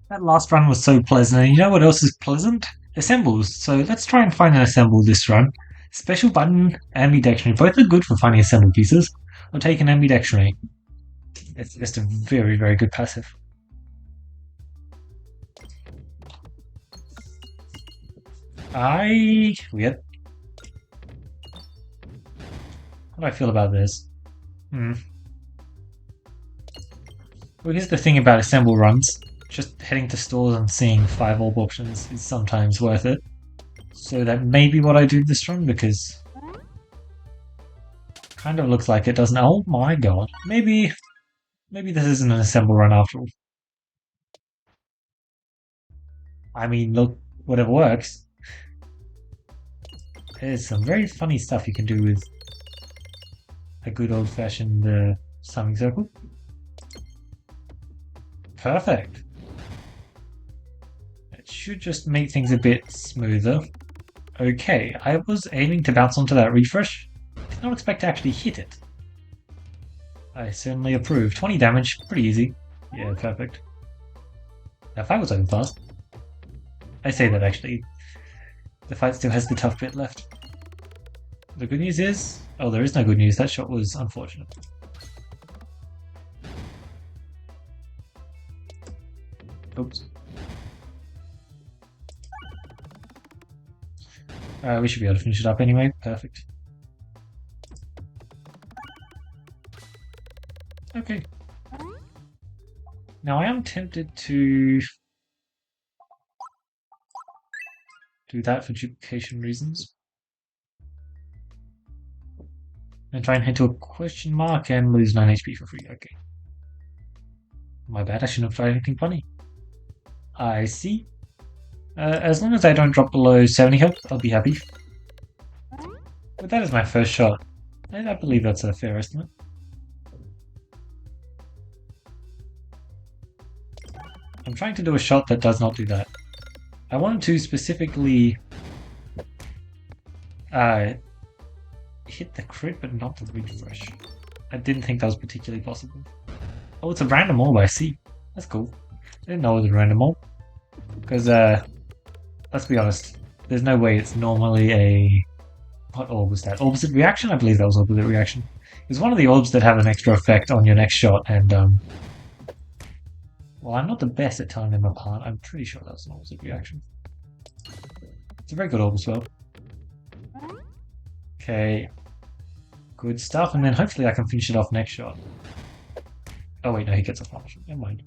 That last run was so pleasant, and you know what else is pleasant? Assembles. So let's try and find an assemble this run. Special button, ambidextrony. Both are good for finding assemble pieces. I'll take an ambidextrony. It's just a very, very good passive. Weird. How do I feel about this? Well, here's the thing about assemble runs. Just heading to stores and seeing 5 orb options is sometimes worth it. So that may be what I do this run, because kind of looks like it, doesn't it? Oh my god. Maybe this isn't an assemble run after all. I mean, look, whatever works. There's some very funny stuff you can do with a good old-fashioned summing circle. Perfect. It should just make things a bit smoother. Okay, I was aiming to bounce onto that refresh. Did not expect to actually hit it. I certainly approve. 20 damage, pretty easy. Yeah, perfect. That fight was over fast. I say that actually. The fight still has the tough bit left. The good news is... Oh, there is no good news. That shot was unfortunate. Oops. We should be able to finish it up anyway. Perfect. Okay. Now I am tempted to do that for duplication reasons. And try and head to a question mark and lose 9 HP for free. Okay. My bad, I shouldn't have tried anything funny. I see. As long as I don't drop below 70 health, I'll be happy. But that is my first shot. And I believe that's a fair estimate. I'm trying to do a shot that does not do that. I wanted to specifically hit the crit, but not the refresh. I didn't think that was particularly possible. Oh, it's a random orb, I see. That's cool. I didn't know it was a random orb. Because, let's be honest, there's no way it's normally a... What orb was that? Opposite reaction? I believe that was opposite reaction. It was one of the orbs that have an extra effect on your next shot, and, well, I'm not the best at telling them apart. I'm pretty sure that was an opposite reaction. It's a very good orb as well. Okay. Good stuff, and then hopefully I can finish it off next shot. Oh wait, no, he gets off one shot. Never mind.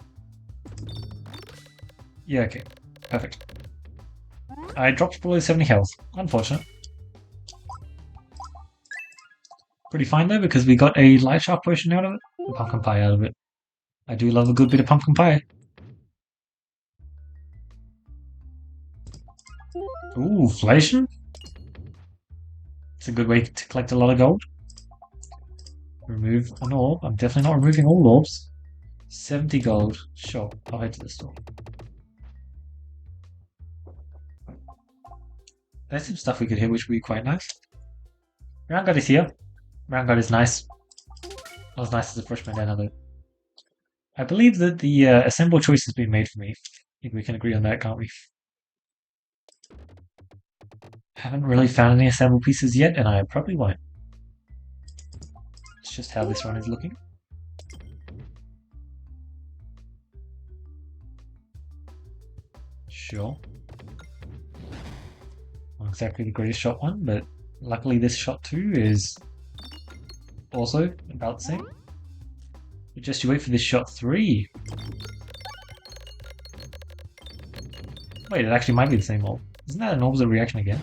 Yeah, okay. Perfect. I dropped below 70 health. Unfortunate. Pretty fine though, because we got a light sharp potion out of it. A pumpkin pie out of it. I do love a good bit of pumpkin pie. Ooh, inflation? It's a good way to collect a lot of gold. Remove an orb. I'm definitely not removing all orbs. 70 gold. Sure, I'll head to the store. There's some stuff we could hit which would be quite nice. Round guard is here. Round guard is nice. Not as nice as a fresh bandana though. I believe that the assemble choice has been made for me. I think we can agree on that, can't we? Haven't really found any assemble pieces yet, and I probably won't. It's just how this run is looking. Sure. Not exactly the greatest shot one, but luckily this shot 2 is also about the same. But just you wait for this shot 3. Wait, it actually might be the same orb. Isn't that an opposite reaction again?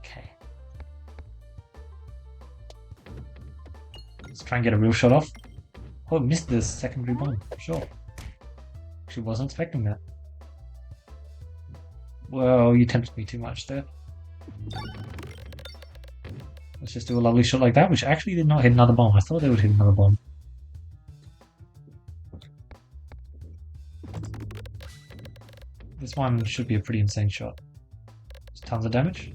Okay. Let's try and get a real shot off. Oh, missed the secondary bomb. Sure. Actually wasn't expecting that. Well, you tempted me too much there. Let's just do a lovely shot like that, which actually did not hit another bomb. I thought they would hit another bomb. This one should be a pretty insane shot. Just tons of damage.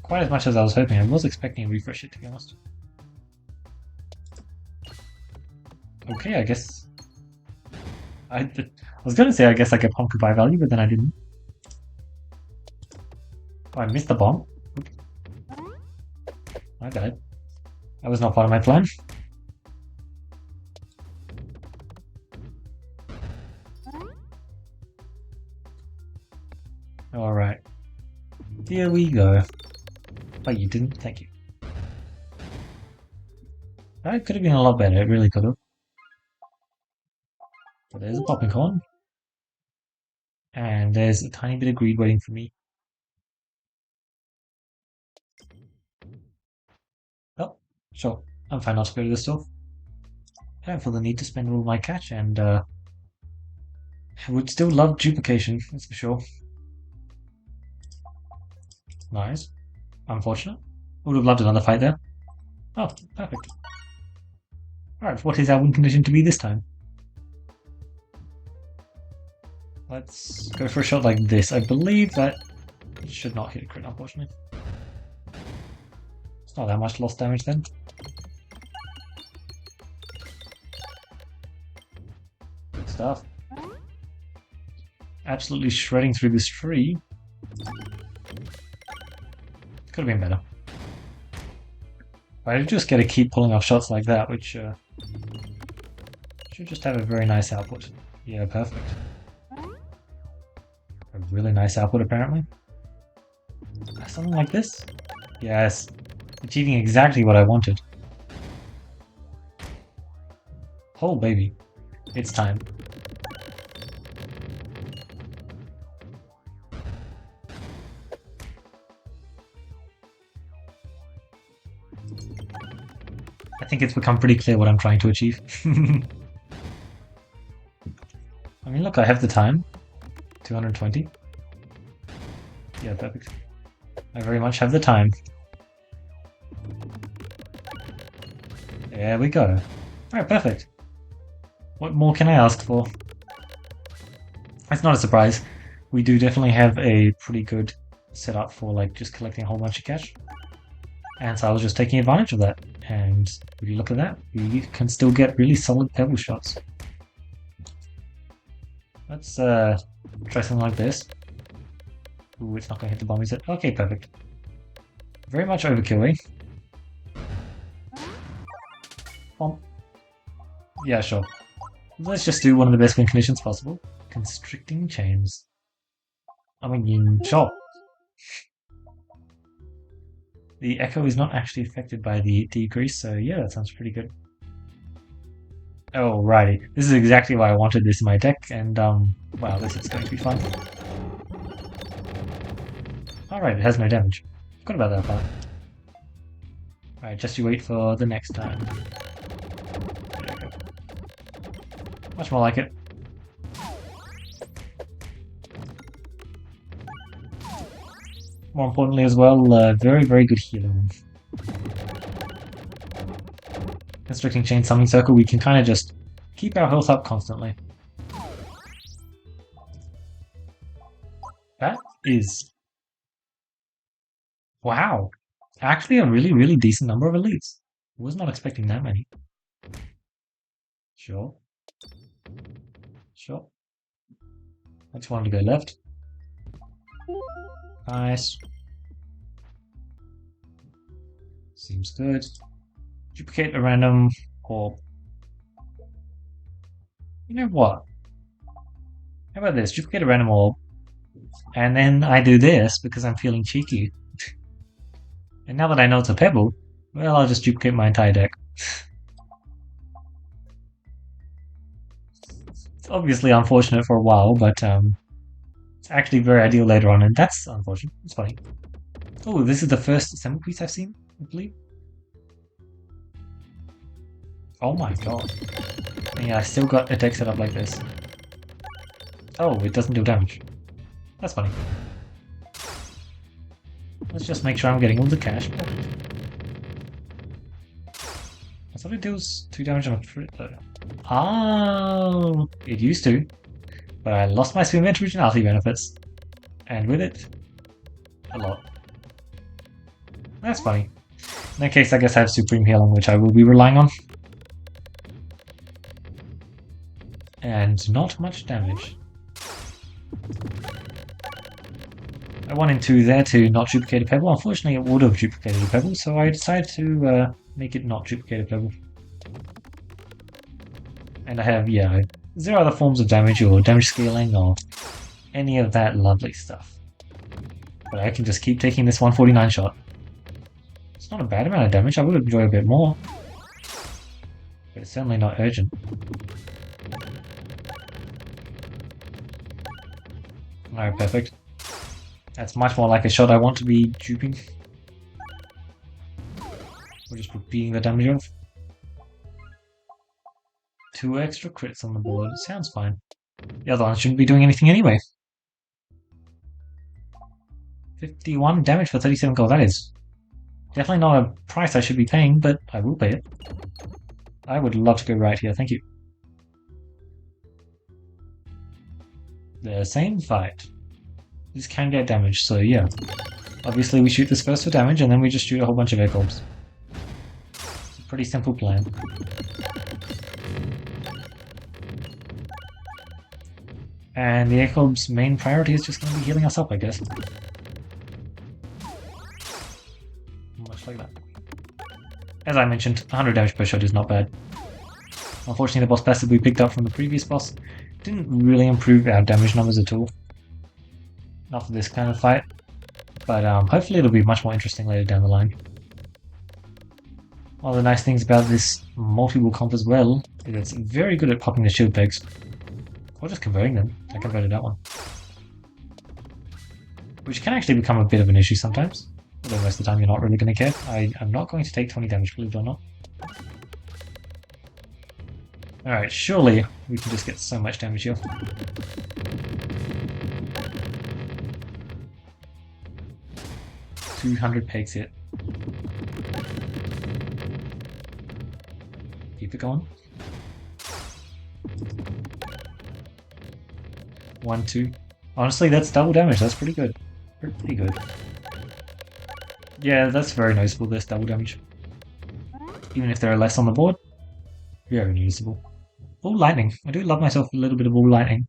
Quite as much as I was hoping. I was expecting a refresh hit, to be honest. Okay, I guess I was gonna say I guess I get pumpkin pie value, but then I didn't. Oh, I missed the bomb. Oops. My bad. That was not part of my plan. Alright. Here we go. Oh, you didn't? Thank you. That could have been a lot better, it really could have. But there's a popping corn. And there's a tiny bit of greed waiting for me. Oh, sure. I'm fine not to go to the store. I don't feel the need to spend all my cash, and I would still love duplication, that's for sure. Nice. Unfortunate. Would have loved another fight there. Oh, perfect. Alright, what is our win condition to be this time? Let's go for a shot like this. I believe that should not hit a crit, unfortunately. It's not that much lost damage then. Good stuff. Absolutely shredding through this tree. Could have been better. I just get to keep pulling off shots like that, which should just have a very nice output. Yeah, perfect. A really nice output, apparently. Something like this? Yes. Achieving exactly what I wanted. Oh, baby. It's time. I think it's become pretty clear what I'm trying to achieve. I mean, look, I have the time. 220. Yeah, perfect. I very much have the time. There we go. Alright, perfect. What more can I ask for? It's not a surprise. We do definitely have a pretty good setup for like just collecting a whole bunch of cash. And so I was just taking advantage of that. And if you look at that, we can still get really solid pebble shots. Let's try something like this. Ooh, it's not going to hit the bomb, is it? Okay, perfect. Very much overkill, eh? Bomb. Yeah, sure. Let's just do one of the best win conditions possible. Constricting chains. I mean, sure. The echo is not actually affected by the decrease, so yeah, that sounds pretty good. Alrighty, this is exactly why I wanted this in my deck, and wow, this is going to be fun. Alright, it has no damage. Forgot about that part. Alright, just you wait for the next time. There we go. Much more like it. More importantly as well, very, very good healing. Constricting Chain Summoning Circle, we can kind of just keep our health up constantly. That is... wow! Actually a really, really decent number of elites. Was not expecting that many. Sure. Sure. I just wanted to go left. Nice. Seems good. Duplicate a random orb. You know what? How about this? Duplicate a random orb. And then I do this because I'm feeling cheeky. And now that I know it's a pebble, well, I'll just duplicate my entire deck. It's obviously unfortunate for a while, but it's actually very ideal later on, and that's unfortunate. It's funny. Oh, this is the first assemble piece I've seen, I believe. Oh my god. And yeah, I still got a deck set up like this. Oh, it doesn't do damage. That's funny. Let's just make sure I'm getting all the cash. I thought it deals 2 damage on a crit though. Oh, it used to. But I lost my swim into originality benefits. And with it, a lot. That's funny. In that case, I guess I have Supreme Healing, which I will be relying on. And not much damage. I wanted to there to not duplicate a pebble. Unfortunately, it would have duplicated a pebble, so I decided to make it not duplicate a pebble. And I have, yeah, 0 other forms of damage or damage scaling or any of that lovely stuff. But I can just keep taking this 149 shot. It's not a bad amount of damage. I would enjoy a bit more. But it's certainly not urgent. Alright, perfect. That's much more like a shot I want to be duping. Or just repeating the damage of. 2 extra crits on the board. Sounds fine. The other one shouldn't be doing anything anyway. 51 damage for 37 gold. That is definitely not a price I should be paying, but I will pay it. I would love to go right here. Thank you. The same fight. This can get damaged, so yeah. Obviously we shoot this first for damage, and then we just shoot a whole bunch of Echorbs. It's a pretty simple plan. And the Echorb's main priority is just going to be healing us up, I guess. Much like that. As I mentioned, 100 damage per shot is not bad. Unfortunately, the boss passive we picked up from the previous boss didn't really improve our damage numbers at all. Not for this kind of fight, but hopefully it'll be much more interesting later down the line. One of the nice things about this multi-will comp as well is it's very good at popping the shield pegs. Or just converting them. I converted that one. Which can actually become a bit of an issue sometimes. Although most of the time you're not really going to care. I'm not going to take 20 damage, believe it or not. Alright, surely we can just get so much damage here. $200 pegs hit. Keep it going. 1, 2. Honestly, that's double damage. That's pretty good. Pretty good. Yeah, that's very noticeable, this double damage. Even if there are less on the board. Very noticeable. All lightning. I do love myself a little bit of all lightning.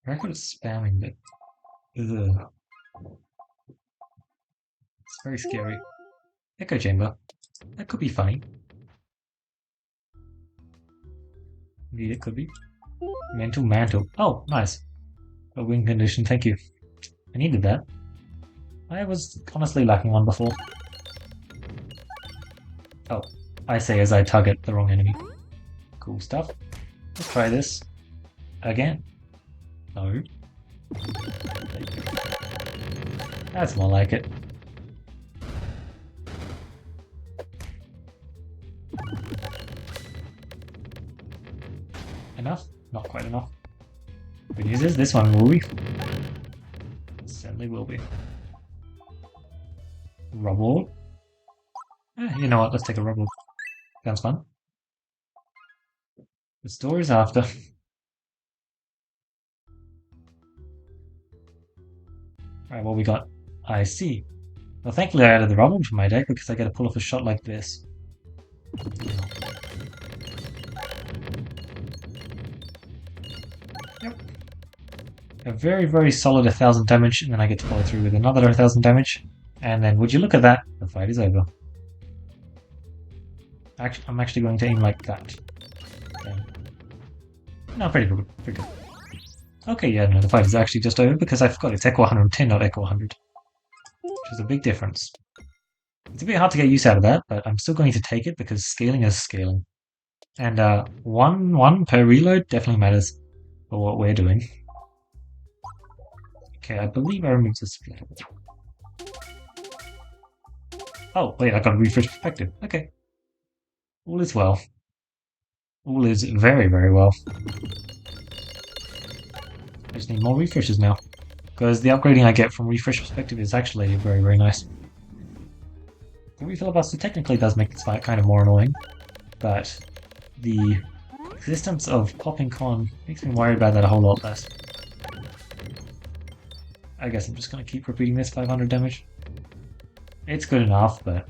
Very good at spamming, but... ugh. It's very scary. Echo chamber. That could be funny. Indeed, it could be. Mental mantle. Oh, nice. A win condition, thank you. I needed that. I was honestly lacking one before. Oh, I say as I target the wrong enemy. Cool stuff. Let's try this. Again. No. That's more like it. Enough? Not quite enough. Good news is this one will be. It certainly will be. Rubble. You know what? Let's take a rubble. Sounds fun. The story's after. Alright, what we got? I see. Well, thankfully I added the rubble to my deck because I get to pull off a shot like this. Yep. A very, very solid 1000 damage, and then I get to follow through with another 1000 damage. And then, would you look at that? The fight is over. I'm actually going to aim like that. Okay. No, pretty good. Pretty good. Okay, yeah, no, the fight is actually just over because I forgot it's Echo 110, not Echo 100. Which is a big difference. It's a bit hard to get use out of that, but I'm still going to take it because scaling is scaling. And 1 per reload definitely matters for what we're doing. Okay, I believe I removed this. Oh, wait, I got a refresh perspective. Okay. All is well. All is very, very well. I just need more refreshes now. Because the upgrading I get from refresh perspective is actually very, very nice. The refilibuster technically does make this fight kind of more annoying. But the existence of popping con makes me worry about that a whole lot less. I guess I'm just going to keep repeating this 500 damage. It's good enough, but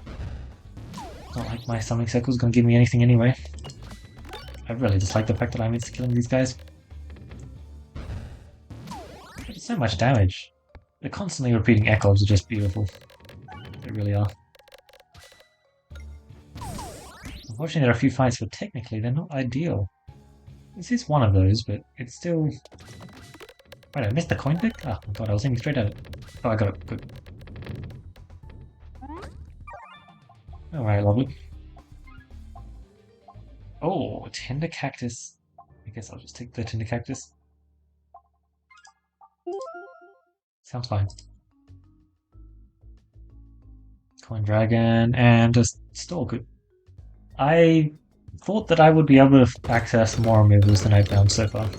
it's not like my summoning circle is going to give me anything anyway. I really dislike the fact that I'm insta-killing these guys. It's so much damage. The constantly repeating Echorbs are just beautiful. They really are. Unfortunately, there are a few fights where technically they're not ideal. This is one of those, but it's still... Wait, I missed the coin pick? Oh my god, I was aiming straight at it. Oh, I got it. Good. Alright, lovely. Oh, Tender Cactus. I guess I'll just take the Tender Cactus. Sounds fine. Coin Dragon and a Store. Good. I thought that I would be able to access more removals than I've found so far.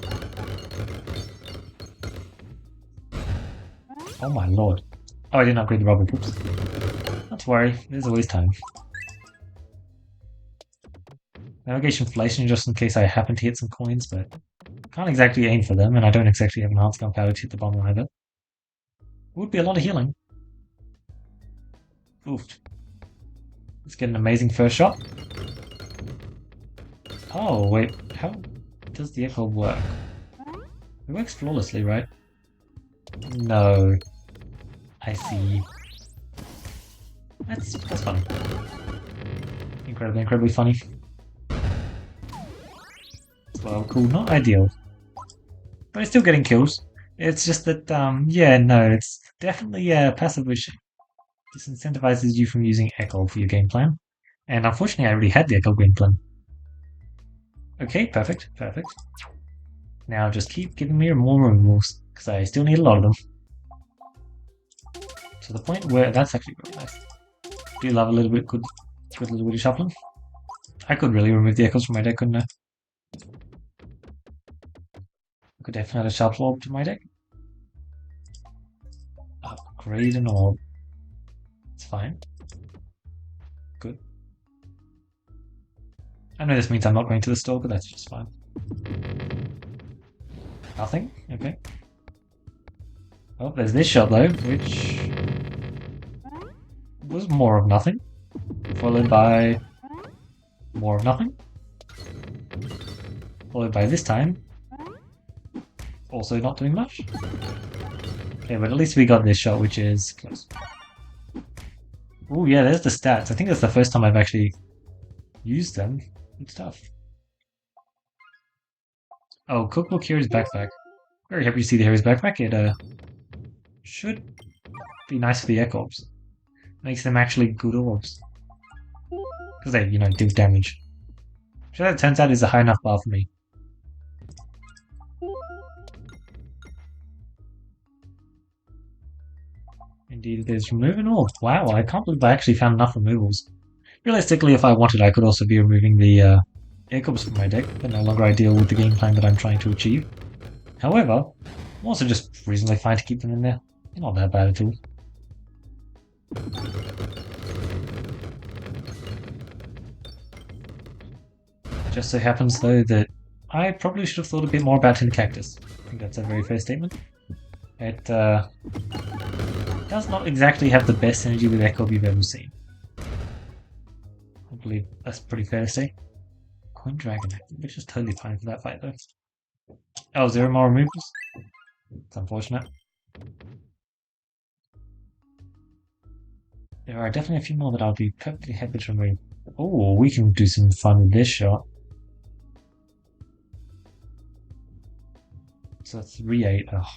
Oh my lord. Oh, I didn't upgrade the rubber. Oops. Not to worry, there's always time. Navigation inflation just in case I happen to hit some coins, but can't exactly aim for them, and I don't exactly have enhanced gunpowder to hit the bomber either. Would be a lot of healing. Oof. Let's get an amazing first shot. Oh, wait, how does the Echorb work? It works flawlessly, right? No. I see. That's funny. Incredibly funny. Well, cool, not ideal. But it's still getting kills. It's just that, yeah, no, it's definitely passive which disincentivizes you from using Echorb for your game plan. And unfortunately, I already had the Echorb game plan. Okay, perfect. Now just keep giving me more removals, because I still need a lot of them. To the point where that's actually really nice. Do love a little bit good little bit of shuffling. I could really remove the echoes from my deck, couldn't I? I could definitely add a shuffle orb to my deck. Upgrade an orb. It's fine. Good. I know this means I'm not going to the store, but that's just fine. Nothing? Okay. Oh, there's this shot though, which was more of nothing. Followed by more of nothing. Followed by this time also not doing much. Okay, but at least we got this shot, which is close. Oh yeah, there's the stats. I think that's the first time I've actually used them. Good stuff. Oh, Cookbook Hero's Backpack. Very happy to see the Hero's Backpack. It should be nice for the Echorbs. Makes them actually good orbs. Because they, do damage. Which that turns out is a high enough bar for me. Indeed it is. Remove an orb. Wow, I can't believe I actually found enough removals. Realistically, if I wanted, I could also be removing the Echorbs from my deck, but no longer ideal with the game plan that I'm trying to achieve. However, I'm also just reasonably fine to keep them in there. They're not that bad at all. Just so happens, though, that I probably should have thought a bit more about Tender Cactus. I think that's a very fair statement. It does not exactly have the best synergy with Echorb you've ever seen. I believe that's pretty fair to say. Coin Dragon, which is totally fine for that fight, though. Oh, 0 more removals? It's unfortunate. There are definitely a few more that I'll be perfectly happy to remove. Oh, we can do some fun with this shot. So 3-8. Oh.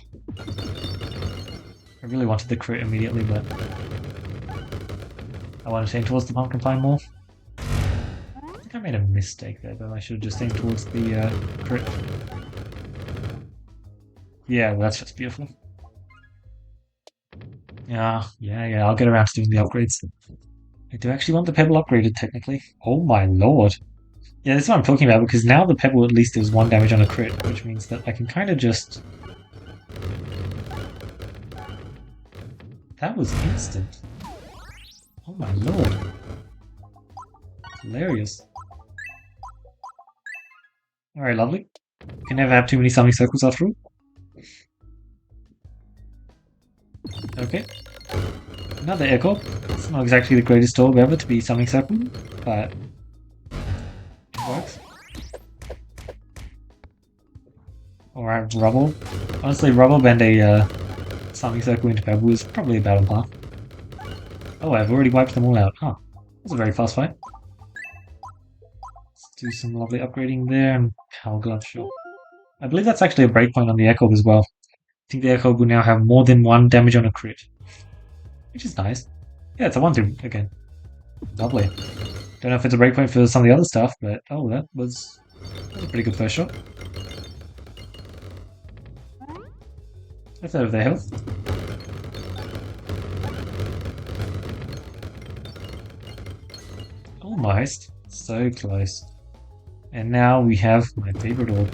I really wanted the crit immediately, but I wanted to aim towards the pumpkin pie more. I think I made a mistake there, though. I should have just aimed towards the crit. Yeah, well, that's just beautiful. Yeah, I'll get around to doing the upgrades. I do actually want the pebble upgraded, technically. Oh my lord. Yeah, that's what I'm talking about, because now the pebble at least does 1 damage on a crit, which means that I can kind of just... That was instant. Oh my lord. Hilarious. Alright, lovely. Can never have too many summoning circles after all. Okay. Another Echorb. It's not exactly the greatest orb ever to be summoning circle, but it works. Or Rubble. Honestly, Rubble and a Something Circle into Pebble is probably a battle path. Oh, I've already wiped them all out. Huh. That was a very fast fight. Let's do some lovely upgrading there and Power Glove, sure. I believe that's actually a breakpoint on the Echorb as well. I think the Echorb will now have more than one damage on a crit, which is nice. Yeah, it's a 1-2 again. Lovely. Don't know if it's a breakpoint for some of the other stuff, but oh, that was a pretty good first shot. That's out of their health. Almost. So close. And now we have my favorite orb.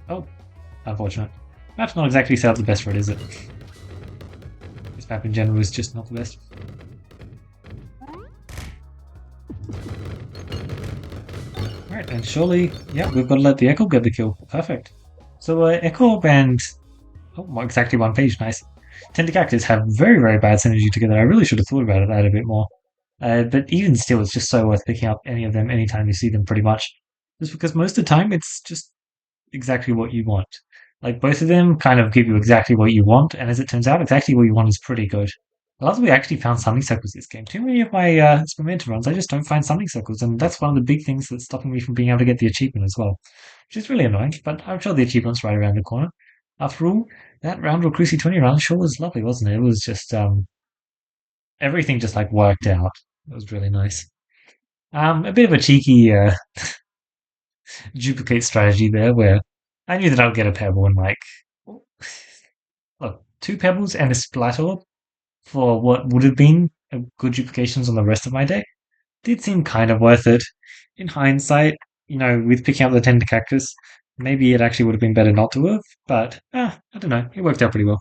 Oh, unfortunate. Map's not exactly set up the best for it, is it? This map in general is just not the best. Alright, and surely, yeah, we've got to let the Echo get the kill. Perfect. So, Echo and... Oh, exactly one page, nice. Cactus have very, very bad synergy together. I really should have thought about that a bit more. But even still, it's just so worth picking up any of them anytime you see them, pretty much. Just because most of the time, it's just exactly what you want. Like, both of them kind of give you exactly what you want, and as it turns out, exactly what you want is pretty good. I love that we actually found summoning circles this game. Too many of my experimental runs, I just don't find summoning circles, and that's one of the big things that's stopping me from being able to get the achievement as well. Which is really annoying, but I'm sure the achievement's right around the corner. After all, that round or Cruci 20 round sure was lovely, wasn't it? It was just everything just like worked out. It was really nice. A bit of a cheeky duplicate strategy there where I knew that I would get a pebble and like look, 2 pebbles and a splat orb for what would have been a good duplications on the rest of my deck did seem kind of worth it. In hindsight, with picking up the Tender Cactus, maybe it actually would have been better not to have, but I don't know, it worked out pretty well.